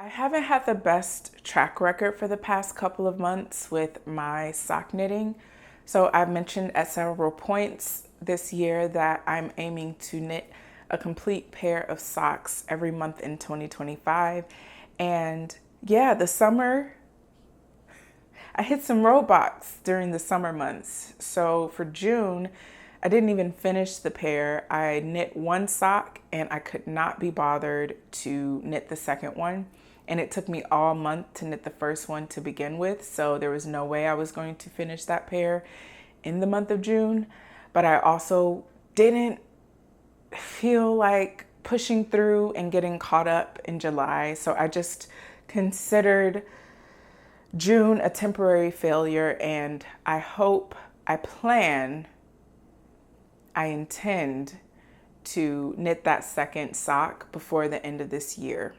I haven't had the best track record for the past couple of months with my sock knitting. So I've mentioned at several points this year that I'm aiming to knit a complete pair of socks every month in 2025. And yeah, the summer, I hit some roadblocks during the summer months. So for June, I didn't even finish the pair. I knit one sock and I could not be bothered to knit the second one. And it took me all month to knit the first one to begin with. So there was no way I was going to finish that pair in the month of June. But I also didn't feel like pushing through and getting caught up in July. So I just considered June a temporary failure, and I intend to knit that second sock before the end of this year.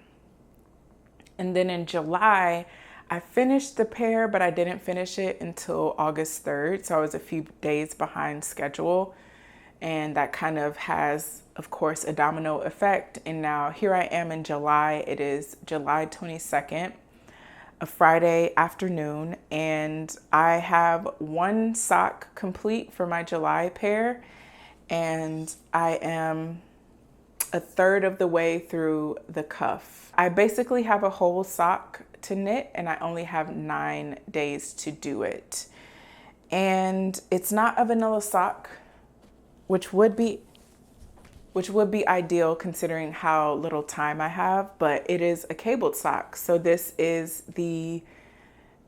And then in July, I finished the pair, but I didn't finish it until August 3rd. So I was a few days behind schedule. And that kind of has, of course, a domino effect. And now here I am in July. It is July 22nd, a Friday afternoon, and I have one sock complete for my July pair, and I am a third of the way through the cuff. I basically have a whole sock to knit, and I only have 9 days to do it. And it's not a vanilla sock, which would be ideal considering how little time I have, but it is a cabled sock. So this is the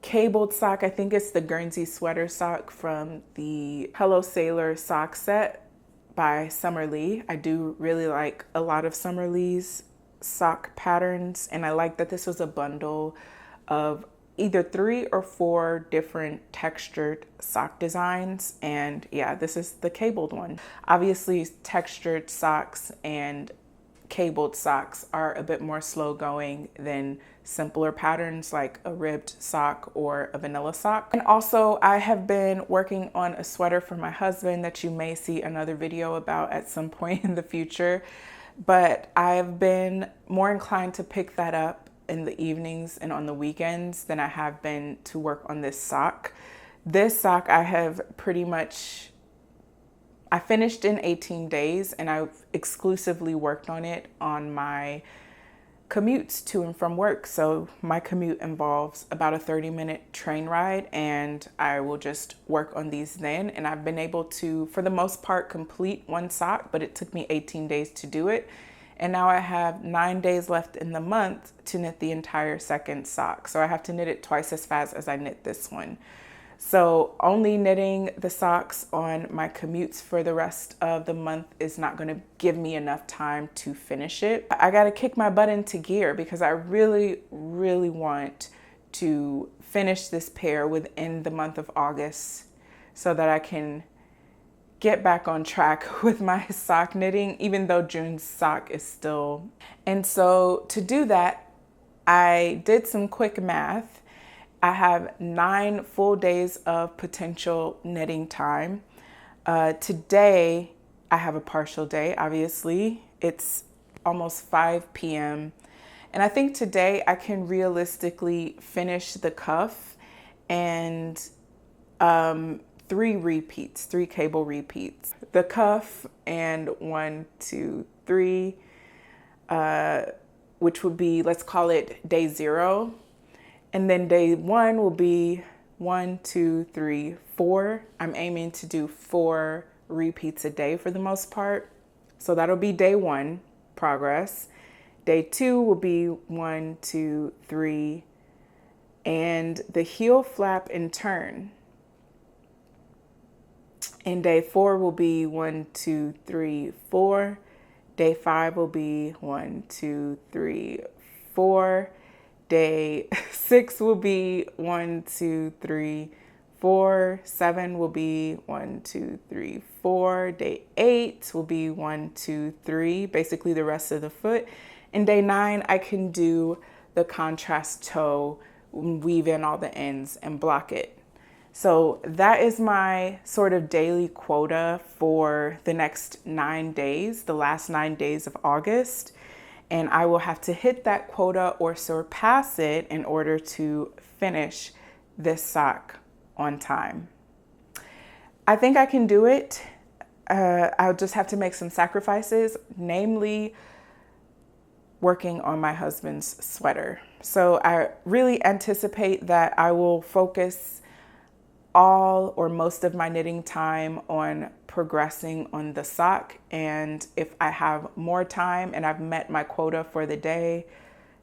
cabled sock. I think it's the Guernsey sweater sock from the Hello Sailor sock set by Summer Lee. I do really like a lot of Summer Lee's sock patterns, and I like that this was a bundle of either 3 or 4 different textured sock designs. And yeah, this is the cabled one. Obviously, textured socks and cabled socks are a bit more slow going than simpler patterns like a ribbed sock or a vanilla sock. And also, I have been working on a sweater for my husband that you may see another video about at some point in the future. But I've been more inclined to pick that up in the evenings and on the weekends than I have been to work on this sock. This sock I finished in 18 days, and I've exclusively worked on it on my commutes to and from work. So my commute involves about a 30-minute train ride, and I will just work on these then. And I've been able to, for the most part, complete one sock, but it took me 18 days to do it. And now I have 9 days left in the month to knit the entire second sock. So I have to knit it twice as fast as I knit this one. So only knitting the socks on my commutes for the rest of the month is not going to give me enough time to finish it. I got to kick my butt into gear because I really, really want to finish this pair within the month of August so that I can get back on track with my sock knitting, even though June's sock is still. And so to do that, I did some quick math. I have 9 full days of potential knitting time. Today, I have a partial day, obviously. It's almost 5 p.m. And I think today I can realistically finish the cuff and 3 cable repeats. The cuff and 1, 2, 3, which would be, let's call it day 0. And then day 1 will be 1, 2, 3, 4. I'm aiming to do 4 repeats a day for the most part. So that'll be day 1 progress. Day 2 will be 1, 2, 3, and the heel flap and turn. And day 4 will be 1, 2, 3, 4. Day 5 will be 1, 2, 3, 4. Day 6 will be 1, 2, 3, 4. 7 will be 1, 2, 3, 4. Day 8 will be 1, 2, 3, basically the rest of the foot. And day 9, I can do the contrast toe, weave in all the ends and block it. So that is my sort of daily quota for the next 9 days, the last 9 days of August. and I will have to hit that quota or surpass it in order to finish this sock on time. I think I can do it. I'll just have to make some sacrifices, namely working on my husband's sweater. So I really anticipate that I will focus all or most of my knitting time on progressing on the sock. And if I have more time and I've met my quota for the day,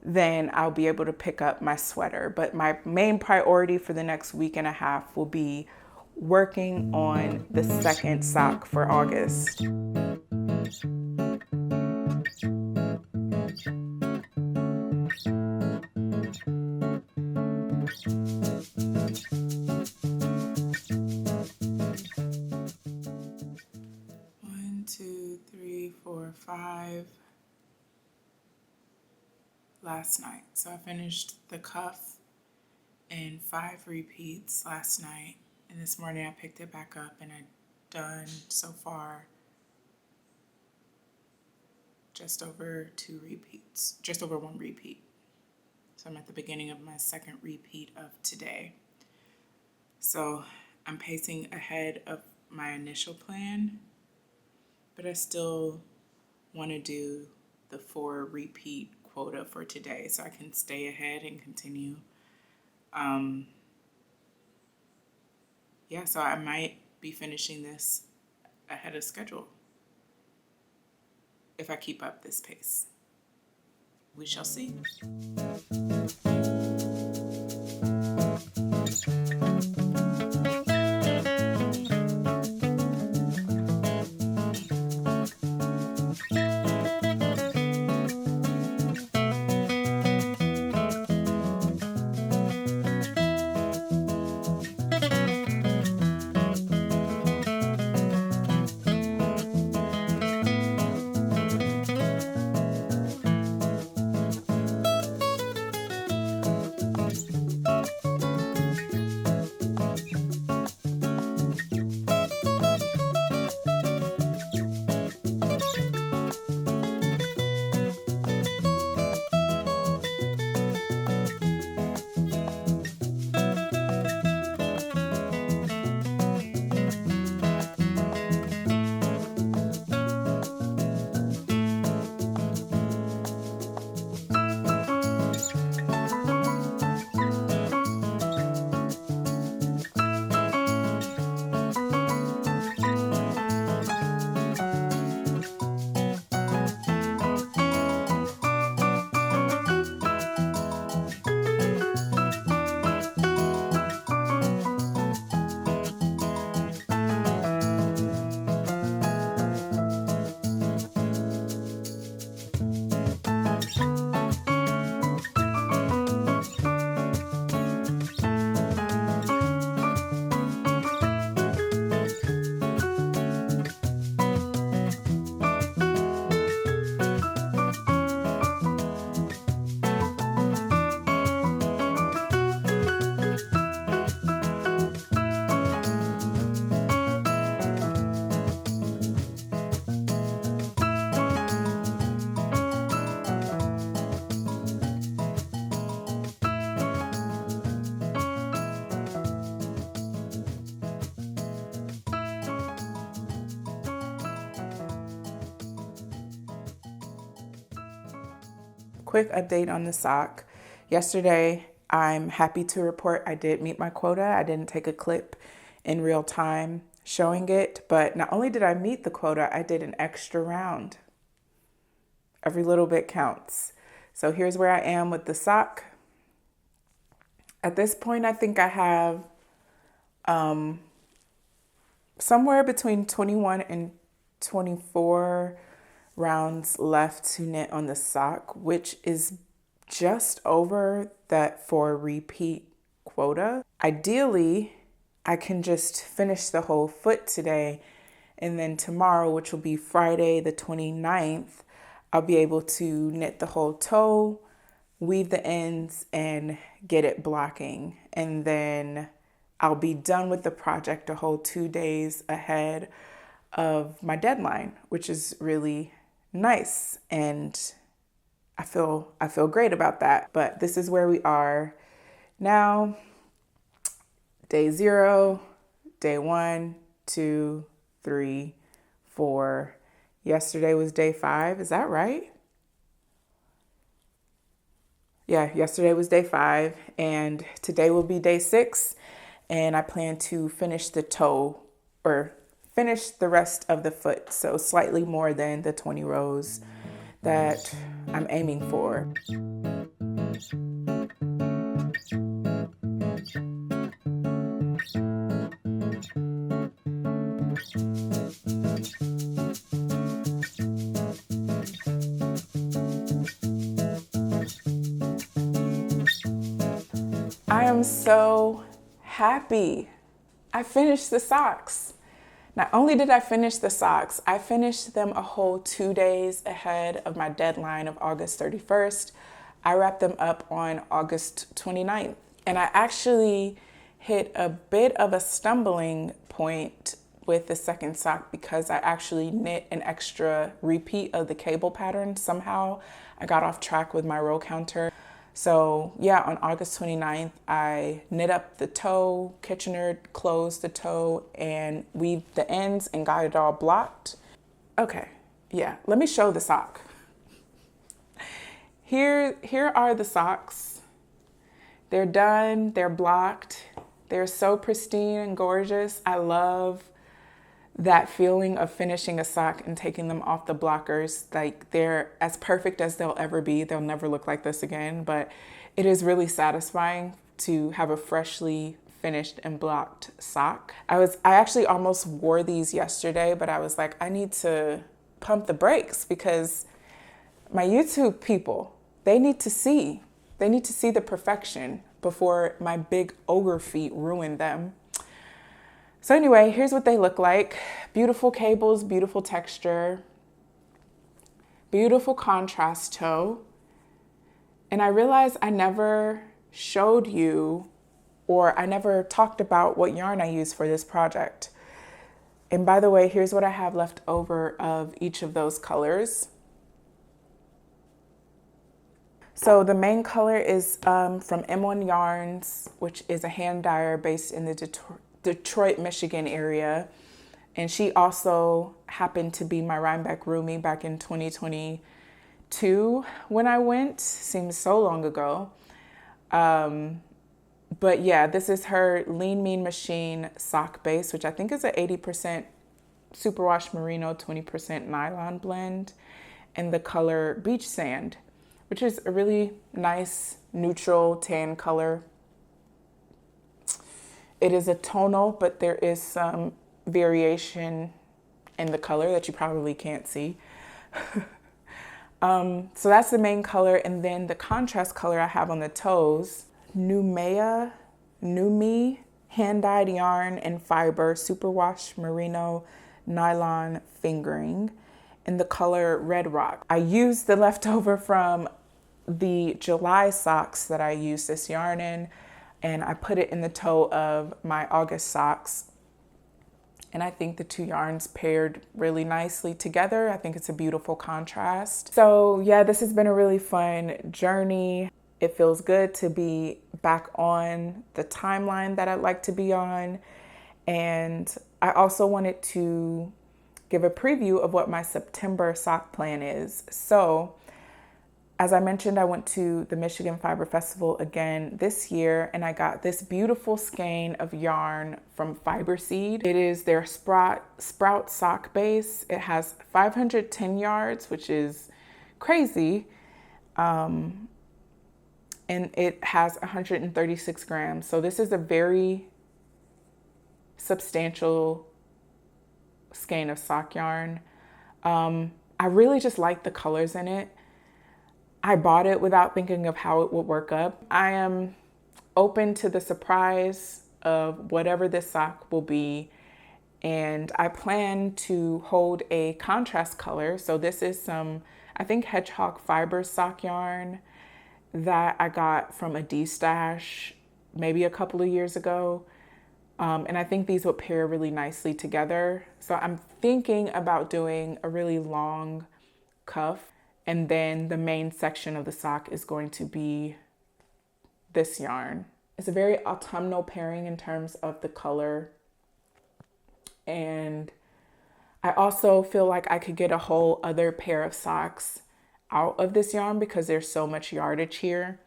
then I'll be able to pick up my sweater. But my main priority for the next week and a half will be working on the second sock for August. One, two, three, four, five. Last night. So I finished the cuff in 5 repeats last night. And this morning I picked it back up and I've done so far just over 2 repeats, just over 1 repeat. So I'm at the beginning of my second repeat of today. So I'm pacing ahead of my initial plan, but I still want to do the 4 repeat quota for today so I can stay ahead and continue. So I might be finishing this ahead of schedule if I keep up this pace. We shall see. Quick update on the sock. Yesterday, I'm happy to report I did meet my quota. I didn't take a clip in real time showing it, but not only did I meet the quota, I did an extra round. Every little bit counts. So here's where I am with the sock. At this point, I think I have somewhere between 21 and 24 rounds left to knit on the sock, which is just over that 4 repeat quota. Ideally, I can just finish the whole foot today, and then tomorrow, which will be Friday the 29th, I'll be able to knit the whole toe, weave the ends, and get it blocking. And then I'll be done with the project a whole 2 days ahead of my deadline, which is really nice. And I feel great about that. But this is where we are now. Day 0, day 1, 2, 3, 4. Yesterday was day 5. Is that right? Yeah, yesterday was day 5, and today will be day 6. And I plan to finish the toe, or finish the rest of the foot. So slightly more than the 20 rows that I'm aiming for. I am so happy. I finished the socks. Not only did I finish the socks, I finished them a whole 2 days ahead of my deadline of August 31st. I wrapped them up on August 29th. And I actually hit a bit of a stumbling point with the second sock because I actually knit an extra repeat of the cable pattern. Somehow I got off track with my row counter. So yeah, on August 29th, I knit up the toe, Kitchener closed the toe, and weaved the ends and got it all blocked. Okay, yeah, let me show the sock. Here are the socks. They're done, they're blocked. They're so pristine and gorgeous. I love that feeling of finishing a sock and taking them off the blockers. Like, they're as perfect as they'll ever be. They'll never look like this again, but it is really satisfying to have a freshly finished and blocked sock. I actually almost wore these yesterday, but I was like, I need to pump the brakes because my YouTube people, they need to see the perfection before my big ogre feet ruin them. So anyway, here's what they look like. Beautiful cables, beautiful texture, beautiful contrast toe. And I realized I never showed you, or I never talked about what yarn I use for this project. And by the way, here's what I have left over of each of those colors. So the main color is from M1 Yarns, which is a hand dyer based in the Detroit, Michigan area. And she also happened to be my Rhinebeck roomie back in 2022 when I went. Seems so long ago. But yeah, this is her Lean Mean Machine sock base, which I think is an 80% superwash merino, 20% nylon blend, and the color Beach Sand, which is a really nice neutral tan color. It is a tonal, but there is some variation in the color that you probably can't see. So that's the main color. And then the contrast color I have on the toes, Numea, Numi, hand-dyed yarn and fiber, superwash merino, nylon fingering, in the color Red Rock. I used the leftover from the July socks that I used this yarn in, and I put it in the toe of my August socks. And I think the two yarns paired really nicely together. I think it's a beautiful contrast. So yeah, this has been a really fun journey. It feels good to be back on the timeline that I'd like to be on. And I also wanted to give a preview of what my September sock plan is. So as I mentioned, I went to the Michigan Fiber Festival again this year, and I got this beautiful skein of yarn from Fiber Seed. It is their Sprout sock base. It has 510 yards, which is crazy. And it has 136 grams. So this is a very substantial skein of sock yarn. I really just like the colors in it. I bought it without thinking of how it would work up. I am open to the surprise of whatever this sock will be. And I plan to hold a contrast color. So this is some, I think, Hedgehog fiber sock yarn that I got from a D-stash maybe a couple of years ago. And I think these would pair really nicely together. So I'm thinking about doing a really long cuff And then the main section of the sock is going to be this yarn. It's a very autumnal pairing in terms of the color. And I also feel like I could get a whole other pair of socks out of this yarn because there's so much yardage here.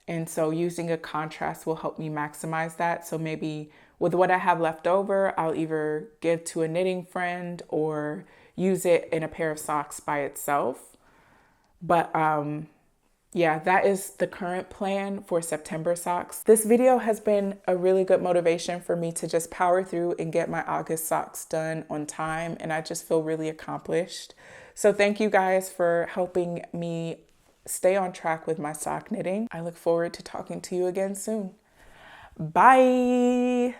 And so using a contrast will help me maximize that. So maybe with what I have left over, I'll either give to a knitting friend or use it in a pair of socks by itself. But yeah, that is the current plan for September socks. This video has been a really good motivation for me to just power through and get my August socks done on time. And I just feel really accomplished. So thank you guys for helping me stay on track with my sock knitting. I look forward to talking to you again soon. Bye.